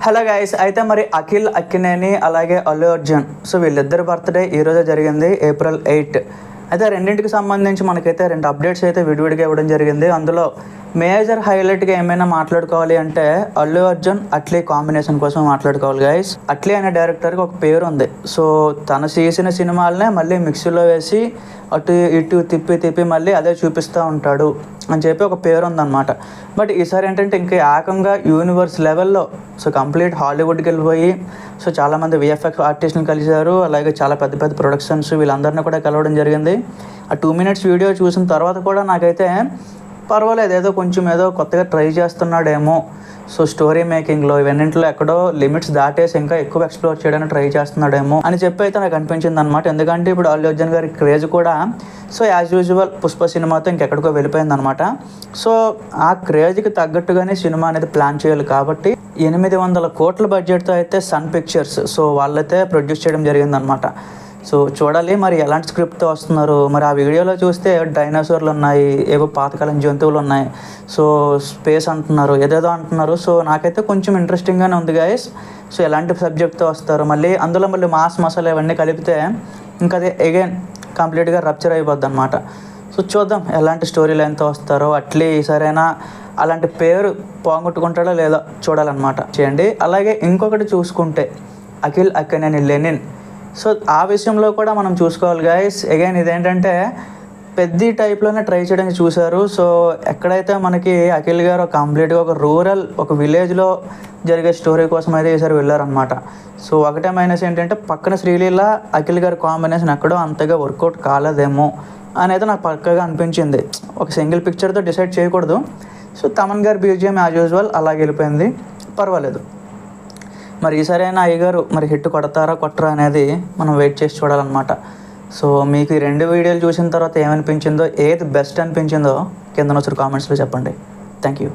Hello guys, అయితే మరి అఖిల్ అక్కినేని అలాగే అల్లు అర్జున్ సో వీళ్ళిద్దరి బర్త్డే ఈరోజే జరిగింది, April 8. అయితే రెండింటికి సంబంధించి మనకైతే 2 అప్డేట్స్ అయితే విడివిడిగా ఇవ్వడం జరిగింది. అందులో మేజర్ హైలైట్గా ఏమైనా మాట్లాడుకోవాలి అంటే అల్లు అర్జున్ అట్లీ కాంబినేషన్ కోసం మాట్లాడుకోవాలి గైస్. అట్లీ అనే డైరెక్టర్కి ఒక పేరు ఉంది. సో తను చేసిన సినిమాలనే మళ్ళీ మిక్సీలో వేసి అటు ఇటు తిప్పి మళ్ళీ అదే చూపిస్తూ ఉంటాడు అని చెప్పి ఒక పేరు ఉందన్నమాట. బట్ ఈసారి ఏంటంటే ఇంకా ఏకంగా యూనివర్స్ లెవెల్లో సో కంప్లీట్ హాలీవుడ్కి వెళ్ళిపోయి సో చాలామంది విఎఫ్ఎక్స్ ఆర్టిస్ట్ని కలిశారు. అలాగే చాలా పెద్ద పెద్ద ప్రొడక్షన్స్ వీళ్ళందరినీ కూడా కలవడం జరిగింది. ఆ 2 minutes వీడియో చూసిన తర్వాత కూడా నాకైతే పర్వాలేదు, ఏదో కొత్తగా ట్రై చేస్తున్నాడేమో. సో స్టోరీ మేకింగ్లో ఇవన్నింటిలో ఎక్కడో లిమిట్స్ దాటేసి ఇంకా ఎక్కువ ఎక్స్ప్లోర్ చేయడానికి ట్రై చేస్తున్నాడేమో అని చెప్పి అయితే నాకు అనిపించింది అనమాట. ఎందుకంటే ఇప్పుడు అల్లు అర్జున్ గారి క్రేజ్ కూడా సో యాజ్ యూజువల్ పుష్ప సినిమాతో ఇంకెక్కడికో వెళ్ళిపోయింది అనమాట. సో ఆ క్రేజ్కి తగ్గట్టుగానే సినిమా అనేది ప్లాన్ చేయాలి కాబట్టి 800 కోట్ల బడ్జెట్తో అయితే సన్ పిక్చర్స్ సో వాళ్ళైతే ప్రొడ్యూస్ చేయడం జరిగిందనమాట. సో చూడాలి మరి ఎలాంటి స్క్రిప్ట్తో వస్తున్నారు. మరి ఆ వీడియోలో చూస్తే డైనోసార్లు ఉన్నాయి, ఏవో పాతకాలం జంతువులు ఉన్నాయి, సో స్పేస్ అంటున్నారు, ఏదేదో అంటున్నారు. సో నాకైతే కొంచెం ఇంట్రెస్టింగ్గానే ఉంది గైస్. సో ఎలాంటి సబ్జెక్ట్తో వస్తారు, అందులో మళ్ళీ మాస్ మసాలా ఇవన్నీ కలిపితే ఇంకా అదే అగైన్ కంప్లీట్గా రప్చర్ అయిపోద్ది అనమాట. సో చూద్దాం ఎలాంటి స్టోరీ లైన్తో వస్తారో. అట్లీ సరైన అలాంటి పేరు పోగొట్టుకుంటాడో లేదో చూడాలన్నమాట. చేయండి. అలాగే ఇంకొకటి చూసుకుంటే అఖిల్ అక్కినేని లెనిన్. సో ఆ విషయంలో కూడా మనం చూసుకోవాలి గైస్. అగైన్ ఇదేంటంటే పెద్ద టైప్లోనే ట్రై చేయడానికి చూశారు. సో ఎక్కడైతే మనకి అఖిల్ గారు కంప్లీట్గా ఒక రూరల్ ఒక విలేజ్లో జరిగే స్టోరీ కోసం అయితే ఈసారి వెళ్ళారనమాట. సో ఒకటే మైనస్ ఏంటంటే పక్కన శ్రీలీల అఖిల్ గారి కాంబినేషన్ ఎక్కడో అంతగా వర్కౌట్ కాలేదేమో అనేది నాకు పక్కగా అనిపించింది. ఒక సింగిల్ పిక్చర్తో డిసైడ్ చేయకూడదు. సో తమన్ గారి BGM యాజ్ యూజువల్ అలాగే వెళ్ళిపోయింది, పర్వాలేదు. మరి ఈసారైనా అయ్యగారు మరి హిట్ కొడతారా కొట్టరా అనేది మనం వెయిట్ చేసి చూడాలన్నమాట. సో మీకు ఈ 2 వీడియోలు చూసిన తర్వాత ఏమనిపించిందో, ఏది బెస్ట్ అనిపించిందో కింద వచ్చి కామెంట్స్లో చెప్పండి. Thank you.